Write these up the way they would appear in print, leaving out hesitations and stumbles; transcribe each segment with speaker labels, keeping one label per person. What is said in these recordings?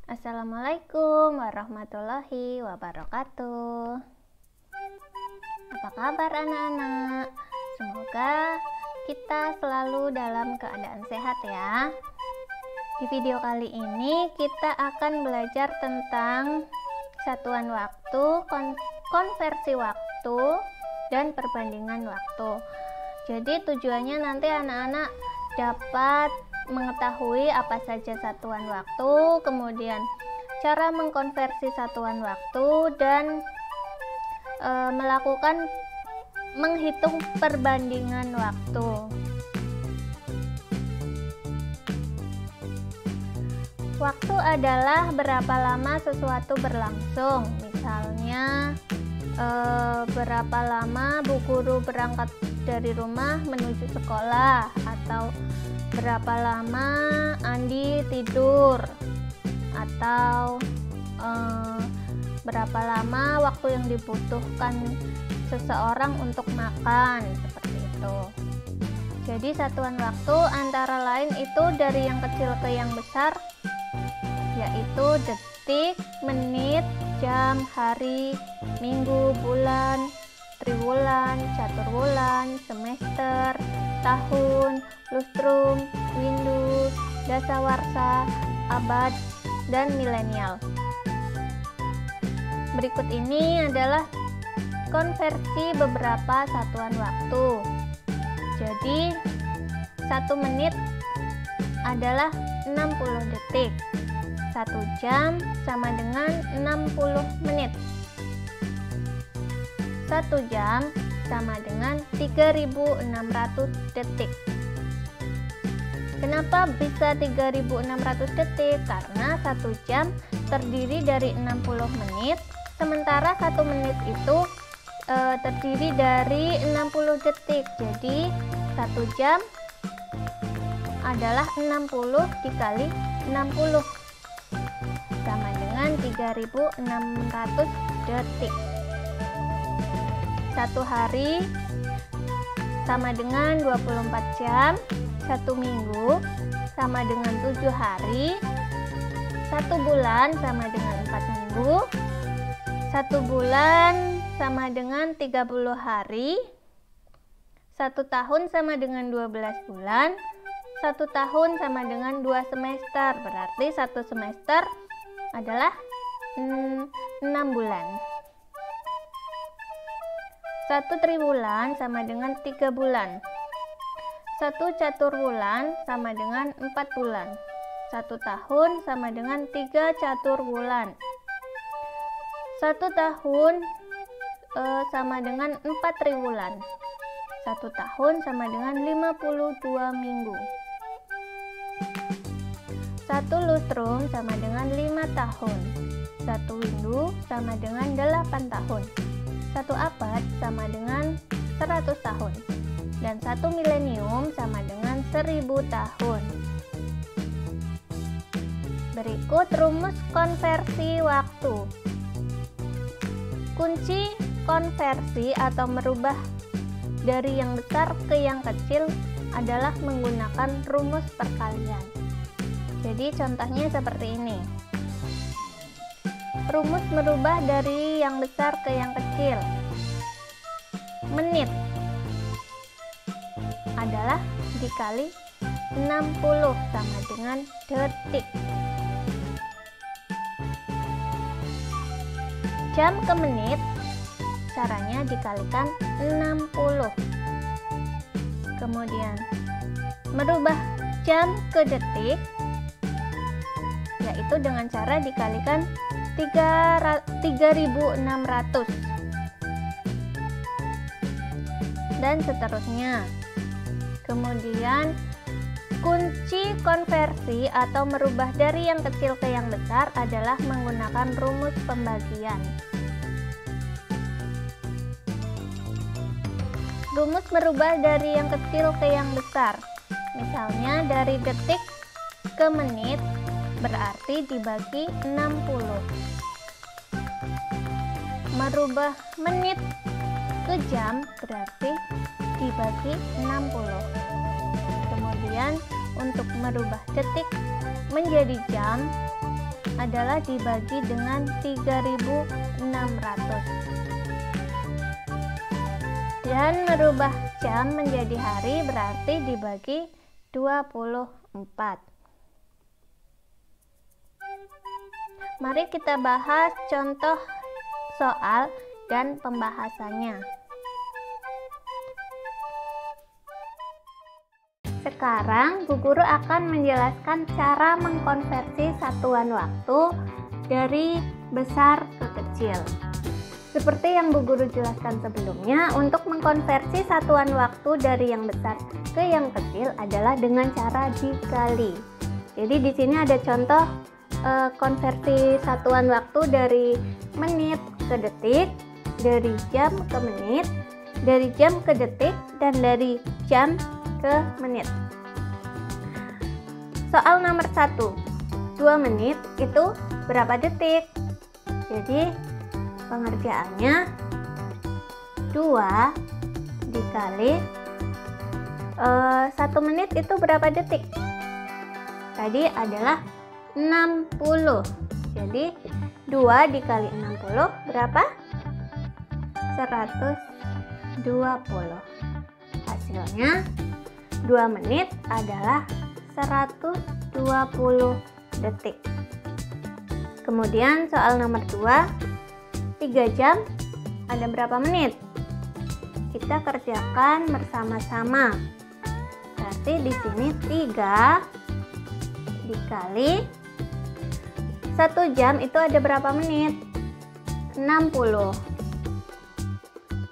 Speaker 1: Assalamualaikum warahmatullahi wabarakatuh. Apa kabar anak-anak? Semoga kita selalu dalam keadaan sehat ya. Di video kali ini kita akan belajar tentang satuan waktu, konversi waktu, dan perbandingan waktu. Jadi tujuannya nanti anak-anak dapat mengetahui apa saja satuan waktu, kemudian cara mengkonversi satuan waktu, dan menghitung perbandingan waktu. Waktu adalah berapa lama sesuatu berlangsung. Misalnya berapa lama Bu Guru berangkat dari rumah menuju sekolah, atau berapa lama Andi tidur, atau berapa lama waktu yang dibutuhkan seseorang untuk makan, seperti itu. Jadi satuan waktu antara lain itu dari yang kecil ke yang besar, yaitu detik, menit, jam, hari, minggu, bulan, triwulan, caturwulan, semester, tahun, lustrum, windu, dasawarsa, abad, dan milenial. Berikut ini adalah konversi beberapa satuan waktu. Jadi 1 menit adalah 60 detik. 1 jam sama dengan 60 menit. 1 jam sama dengan 3.600 detik. Kenapa bisa 3.600 detik? Karena 1 jam terdiri dari 60 menit, sementara 1 menit itu terdiri dari 60 detik. Jadi 1 jam adalah 60 dikali 60 sama dengan 3.600 detik. 1 hari sama dengan 24 jam, 1 minggu sama dengan 7 hari, 1 bulan sama dengan 4 minggu, 1 bulan sama dengan 30 hari, 1 tahun sama dengan 12 bulan, 1 tahun sama dengan 2 semester, berarti 1 semester adalah 6 bulan. 1 triwulan sama dengan 3 bulan. 1 caturwulan sama dengan 4 bulan. 1 tahun sama dengan 3 caturwulan. 1 tahun sama dengan 4 triwulan. 1 tahun sama dengan 52 minggu. 1 lustrum sama dengan 5 tahun. 1 windu sama dengan 8 tahun. 1 abad sama dengan 100 tahun. Dan 1 milenium sama dengan 1000 tahun. Berikut rumus konversi waktu. Kunci konversi atau merubah dari yang besar ke yang kecil adalah menggunakan rumus perkalian. Jadi contohnya seperti ini. Rumus merubah dari yang besar ke yang kecil. Menit adalah dikali 60 sama dengan detik. Jam ke menit caranya dikalikan 60. Kemudian merubah jam ke detik yaitu dengan cara dikalikan 3.600 dan seterusnya. Kemudian kunci konversi atau merubah dari yang kecil ke yang besar adalah menggunakan rumus pembagian. Rumus merubah dari yang kecil ke yang besar. Misalnya dari detik ke menit berarti dibagi 60. Merubah menit ke jam berarti dibagi 60. Kemudian untuk merubah detik menjadi jam adalah dibagi dengan 3.600. Dan merubah jam menjadi hari berarti dibagi 24. Mari kita bahas contoh soal dan pembahasannya. Sekarang Bu Guru akan menjelaskan cara mengkonversi satuan waktu dari besar ke kecil. Seperti yang Bu Guru jelaskan sebelumnya, untuk mengkonversi satuan waktu dari yang besar ke yang kecil adalah dengan cara dikali. Jadi di sini ada contoh konversi satuan waktu dari menit ke detik, dari jam ke menit, dari jam ke detik, dan dari jam ke menit. Soal nomor 1, 2 menit itu berapa detik? Jadi pengerjaannya 2 dikali 1 menit itu berapa detik? Tadi adalah 60. Jadi 2 dikali 60 berapa? 120. Hasilnya 2 menit adalah 120 detik. Kemudian soal nomor 2, 3 jam ada berapa menit? Kita kerjakan bersama-sama. Berarti di sini 3 dikali 1 jam itu ada berapa menit? 60.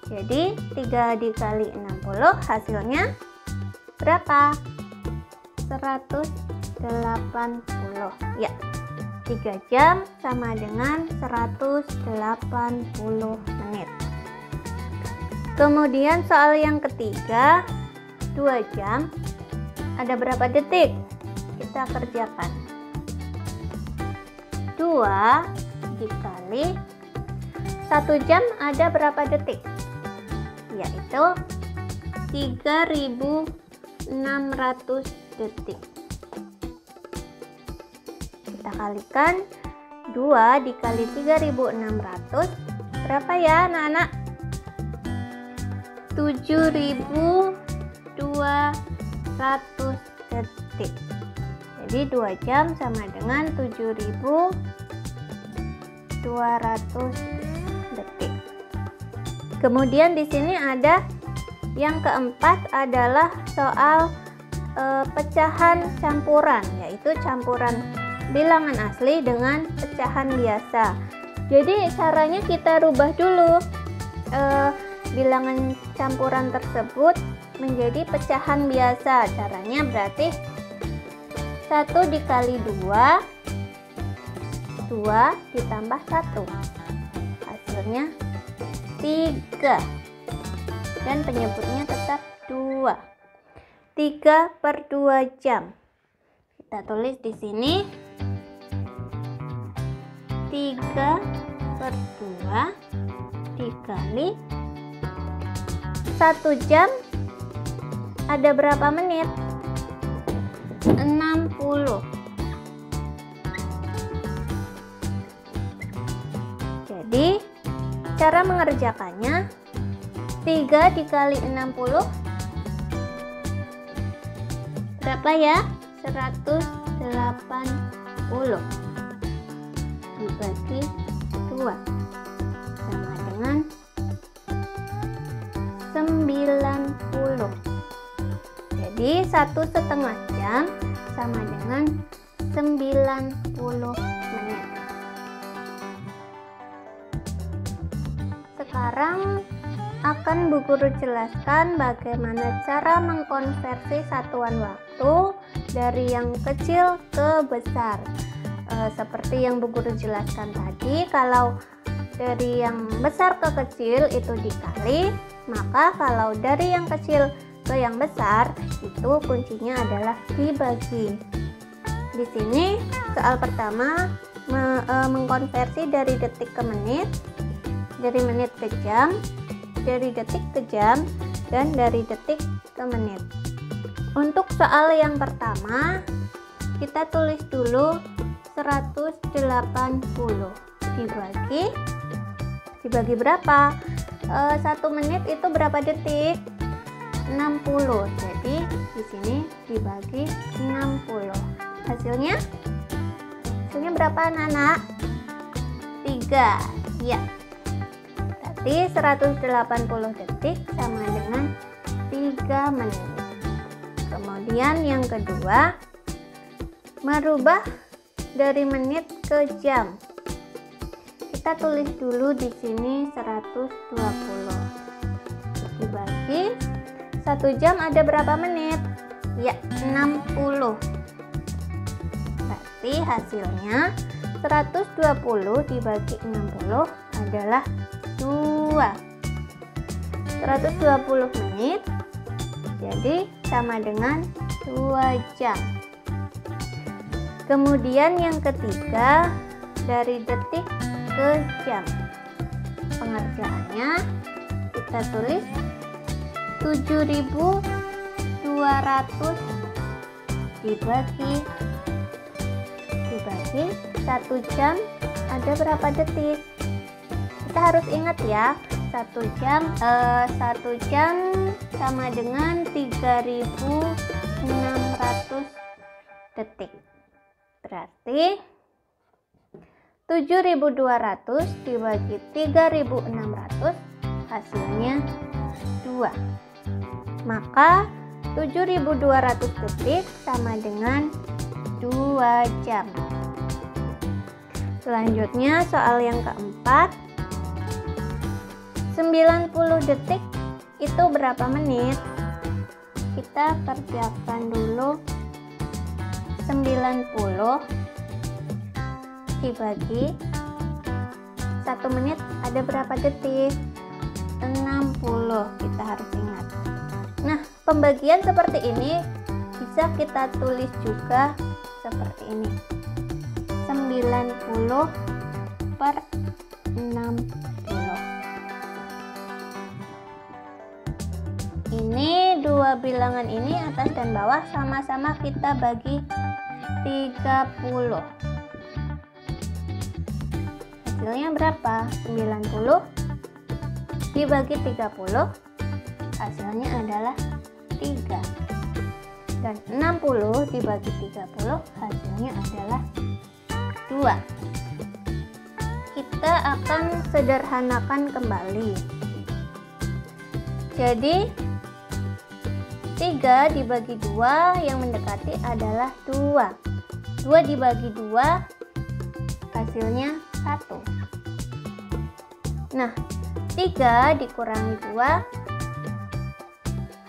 Speaker 1: Jadi 3 dikali 60 hasilnya berapa? 180. Ya, 3 jam sama dengan 180 menit. Kemudian soal yang ketiga, 2 jam ada berapa detik? Kita kerjakan. 2 dikali 1 jam ada berapa detik? Yaitu 3.600 detik. Kita kalikan 2 dikali 3.600 berapa ya anak-anak? 7.200 detik. Jadi 2 jam sama dengan 7.200 detik. Kemudian di sini ada yang keempat adalah soal pecahan campuran, yaitu campuran bilangan asli dengan pecahan biasa. Jadi caranya kita rubah dulu bilangan campuran tersebut menjadi pecahan biasa. Caranya berarti 1 dikali 2, 2 ditambah 1, hasilnya 3, dan penyebutnya tetap 2. 3/2 jam. Kita tulis di sini 3/2 dikali 1 jam ada berapa menit? 60. Jadi cara mengerjakannya 3 dikali 60 berapa ya? 180 dibagi 2 sama dengan 90. Jadi 1,5 jam sama dengan 90 menit. Sekarang akan Bu Guru jelaskan bagaimana cara mengkonversi satuan waktu dari yang kecil ke besar. Seperti yang Bu Guru jelaskan tadi, kalau dari yang besar ke kecil itu dikali, maka kalau dari yang kecil ke yang besar itu kuncinya adalah dibagi. Di sini soal pertama mengkonversi dari detik ke menit, dari menit ke jam, dari detik ke jam, dan dari detik ke menit. Untuk soal yang pertama, kita tulis dulu 180 dibagi berapa? 1 menit itu berapa detik? 60. Jadi di sini dibagi 60. Hasilnya berapa anak-anak? 3. Ya. Berarti 180 detik sama dengan 3 menit. Kemudian yang kedua, merubah dari menit ke jam. Kita tulis dulu di sini 120 dibagi 1 jam ada berapa menit? Ya, 60. Berarti hasilnya 120 dibagi 60 adalah 2. 120 menit jadi sama dengan 2 jam. Kemudian yang ketiga, dari detik ke jam. Pengerjaannya kita tulis 7.200 dibagi 1 jam ada berapa detik? Kita harus ingat ya, 1 jam sama dengan 3.600 detik. Berarti 7.200 dibagi 3.600 hasilnya 2. Maka 7.200 detik sama dengan 2 jam. Selanjutnya soal yang keempat, 90 detik itu berapa menit? Kita kerjakan dulu 90 dibagi 1 menit ada berapa detik? 60. Kita harus ingat. Nah, pembagian seperti ini bisa kita tulis juga seperti ini, 90 per 60. Ini dua bilangan ini atas dan bawah sama-sama kita bagi 30. Hasilnya berapa? 90 dibagi 30 hasilnya adalah 3. Dan 60 dibagi 30 hasilnya adalah 2. Kita akan sederhanakan kembali. Jadi 3 dibagi 2 yang mendekati adalah 2. 2 dibagi 2 hasilnya 1. Nah, 3 dikurangi 2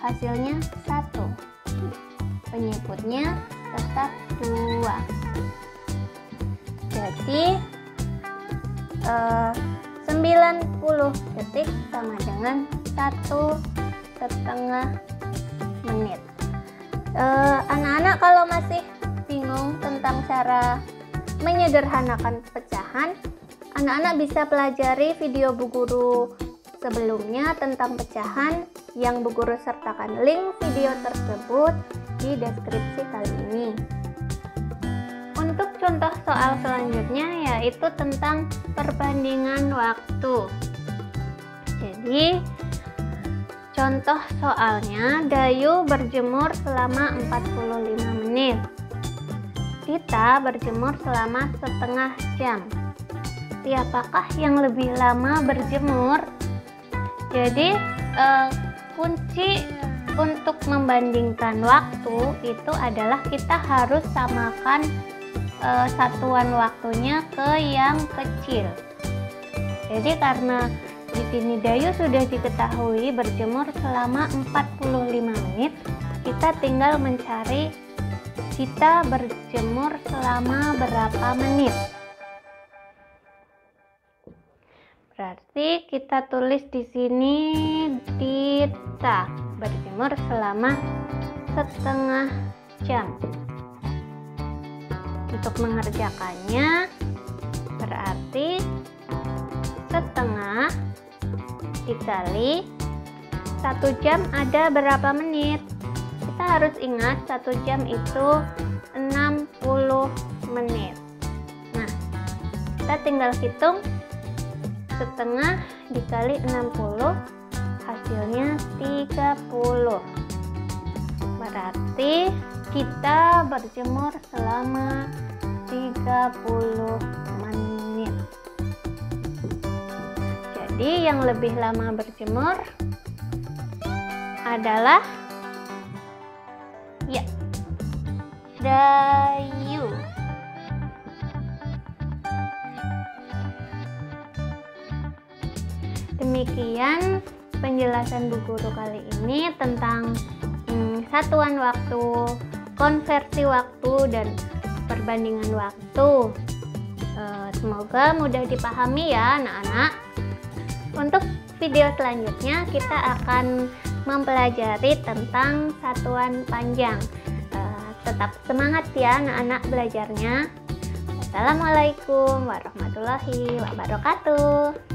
Speaker 1: hasilnya 1. Penyebutnya tetap 2. Jadi 90 detik sama dengan 1,5 menit. Anak-anak kalau masih bingung tentang cara menyederhanakan pecahan, anak-anak bisa pelajari video Bu Guru sebelumnya tentang pecahan yang Bu Guru sertakan link video tersebut di deskripsi kali ini. Untuk contoh soal selanjutnya yaitu tentang perbandingan waktu. Jadi contoh soalnya, Dayu berjemur selama 45 menit. Dita berjemur selama setengah jam. Siapakah yang lebih lama berjemur? Jadi kunci untuk membandingkan waktu itu adalah kita harus samakan satuan waktunya ke yang kecil. Jadi karena di sini Dayu sudah diketahui berjemur selama 45 menit, kita tinggal mencari kita berjemur selama berapa menit. Berarti kita tulis di sini Dita berjemur selama setengah jam. Untuk mengerjakannya berarti setengah dikali 1 jam ada berapa menit? Kita harus ingat 1 jam itu 60 menit. kita tinggal hitung setengah dikali 60, hasilnya 30. Berarti kita berjemur selama 30 menit. Jadi yang lebih lama berjemur adalah Dayu. Demikian penjelasan Bu Guru kali ini tentang satuan waktu, konversi waktu, dan perbandingan waktu. Semoga mudah dipahami ya anak-anak. Untuk video selanjutnya kita akan mempelajari tentang satuan panjang. Tetap semangat ya anak-anak belajarnya. Assalamualaikum warahmatullahi wabarakatuh.